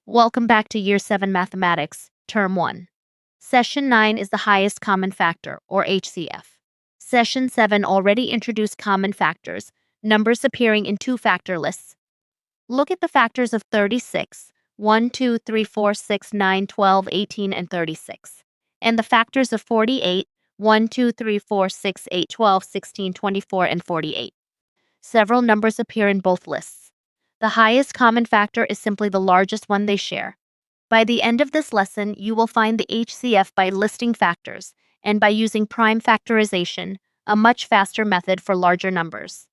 Welcome back to Year 7 Mathematics, Term 1. Session 9 is the highest common factor, or HCF. Session 7 already introduced common factors, numbers appearing in two-factor lists. Look at the factors of 36, 1, 2, 3, 4, 6, 9, 12, 18, and 36, and the factors of 48, 1, 2, 3, 4, 6, 8, 12, 16, 24, and 48. Several numbers appear in both lists. The highest common factor is simply the largest one they share. By the end of this lesson, you will find the HCF by listing factors and by using prime factorization, a much faster method for larger numbers.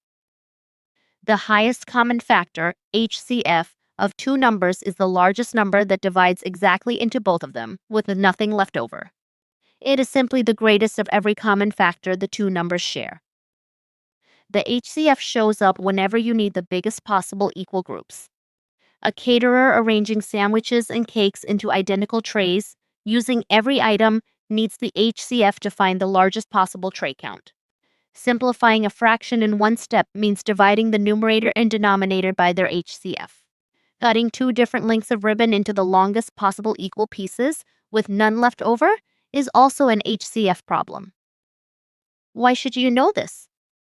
The highest common factor, HCF, of two numbers is the largest number that divides exactly into both of them, with nothing left over. It is simply the greatest of every common factor the two numbers share. The HCF shows up whenever you need the biggest possible equal groups. A caterer arranging sandwiches and cakes into identical trays, using every item, needs the HCF to find the largest possible tray count. Simplifying a fraction in one step means dividing the numerator and denominator by their HCF. Cutting two different lengths of ribbon into the longest possible equal pieces, with none left over, is also an HCF problem. Why should you know this?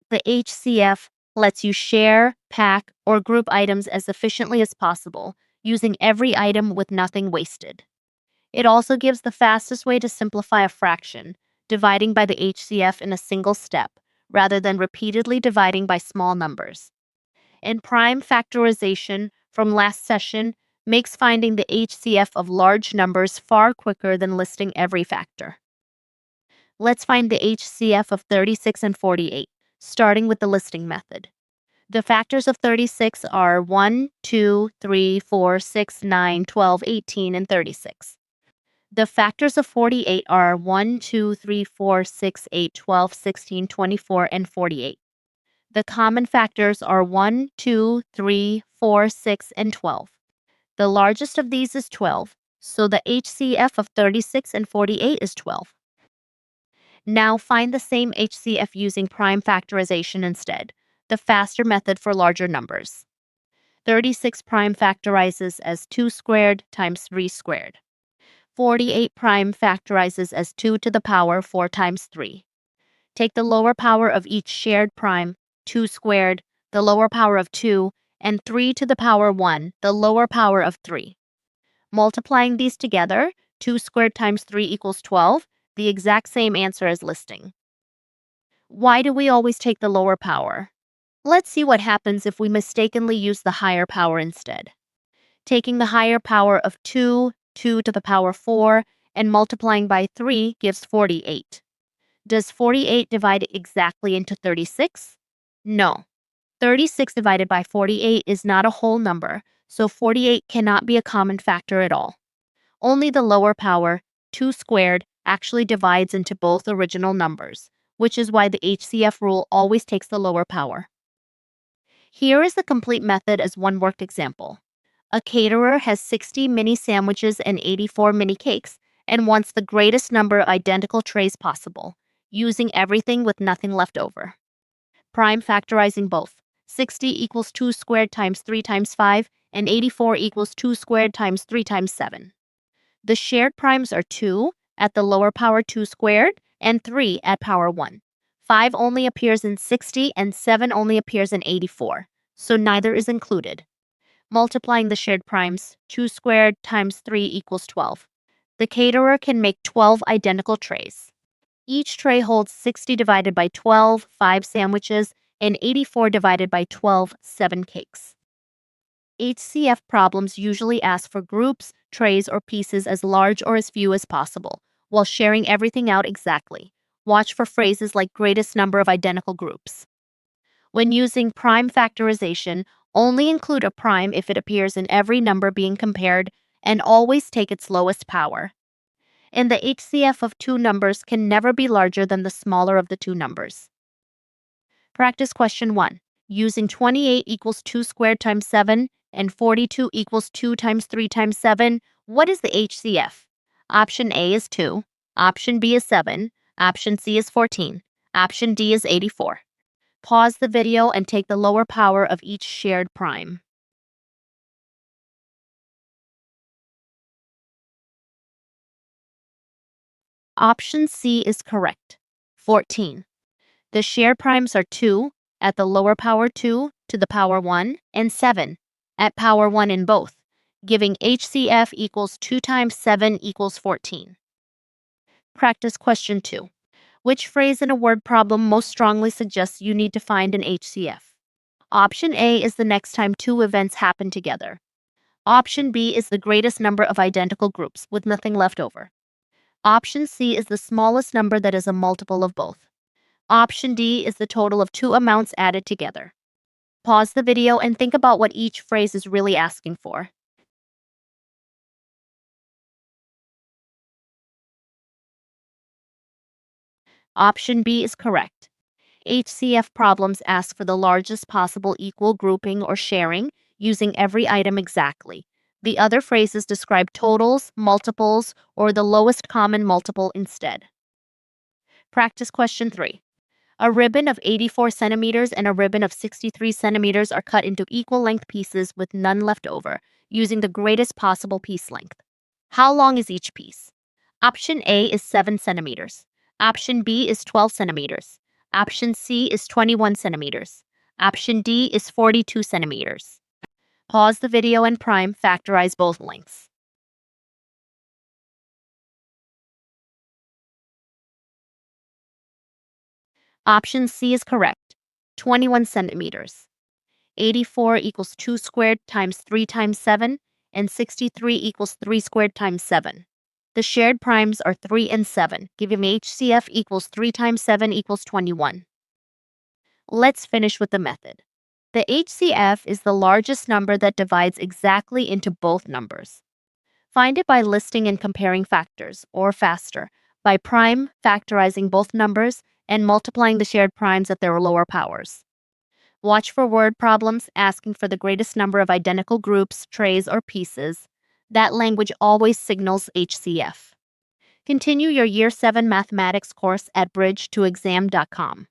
The HCF lets you share, pack, or group items as efficiently as possible, using every item with nothing wasted. It also gives the fastest way to simplify a fraction, dividing by the HCF in a single step, rather than repeatedly dividing by small numbers. And prime factorization from last session makes finding the HCF of large numbers far quicker than listing every factor. Let's find the HCF of 36 and 48. Starting with the listing method. The factors of 36 are 1, 2, 3, 4, 6, 9, 12, 18, and 36. The factors of 48 are 1, 2, 3, 4, 6, 8, 12, 16, 24, and 48. The common factors are 1, 2, 3, 4, 6, and 12. The largest of these is 12, so the HCF of 36 and 48 is 12. Now find the same HCF using prime factorization instead, the faster method for larger numbers. 36 prime factorizes as 2 squared times 3 squared. 48 prime factorizes as 2 to the power 4 times 3. Take the lower power of each shared prime, 2 squared, the lower power of 2, and 3 to the power 1, the lower power of 3. Multiplying these together, 2 squared times 3 equals 12, the exact same answer as listing. Why do we always take the lower power? Let's see what happens if we mistakenly use the higher power instead. Taking the higher power of 2, 2 to the power 4, and multiplying by 3 gives 48. Does 48 divide exactly into 36? No. 36 divided by 48 is not a whole number, so 48 cannot be a common factor at all. Only the lower power, 2 squared, actually divides into both original numbers, which is why the HCF rule always takes the lower power. Here is the complete method as one worked example. A caterer has 60 mini sandwiches and 84 mini cakes and wants the greatest number of identical trays possible, using everything with nothing left over. Prime factorizing both. 60 equals 2 squared times 3 times 5, and 84 equals 2 squared times 3 times 7. The shared primes are 2 at the lower power 2 squared and 3 at power 1. 5 only appears in 60 and 7 only appears in 84, so neither is included. Multiplying the shared primes, 2 squared times 3 equals 12. The caterer can make 12 identical trays. Each tray holds 60 divided by 12, 5 sandwiches, and 84 divided by 12, 7 cakes. HCF problems usually ask for groups, trays, or pieces as large or as few as possible, while sharing everything out exactly. Watch for phrases like greatest number of identical groups. When using prime factorization, only include a prime if it appears in every number being compared, and always take its lowest power. And the HCF of two numbers can never be larger than the smaller of the two numbers. Practice question 1. Using 28 equals 2 squared times 7 and 42 equals 2 times 3 times 7, what is the HCF? Option A is 2, option B is 7, option C is 14, option D is 84. Pause the video and take the lower power of each shared prime. Option C is correct. 14. The shared primes are 2 at the lower power 2 to the power 1 and 7 at power 1 in both, giving HCF equals 2 times 7 equals 14. Practice question 2. Which phrase in a word problem most strongly suggests you need to find an HCF? Option A is the next time two events happen together. Option B is the greatest number of identical groups with nothing left over. Option C is the smallest number that is a multiple of both. Option D is the total of two amounts added together. Pause the video and think about what each phrase is really asking for. Option B is correct. HCF problems ask for the largest possible equal grouping or sharing, using every item exactly. The other phrases describe totals, multiples, or the lowest common multiple instead. Practice question 3. A ribbon of 84 centimeters and a ribbon of 63 centimeters are cut into equal length pieces with none left over, using the greatest possible piece length. How long is each piece? Option A is 7 centimeters. Option B is 12 centimeters. Option C is 21 centimeters. Option D is 42 centimeters. Pause the video and prime factorize both lengths. Option C is correct. 21 centimeters. 84 equals 2 squared times 3 times 7, and 63 equals 3 squared times 7. The shared primes are 3 and 7, giving HCF equals 3 times 7 equals 21. Let's finish with the method. The HCF is the largest number that divides exactly into both numbers. Find it by listing and comparing factors, or faster, by prime factorizing both numbers and multiplying the shared primes at their lower powers. Watch for word problems asking for the greatest number of identical groups, trays, or pieces. That language always signals HCF. Continue your Year 7 mathematics course at bridge2exam.com.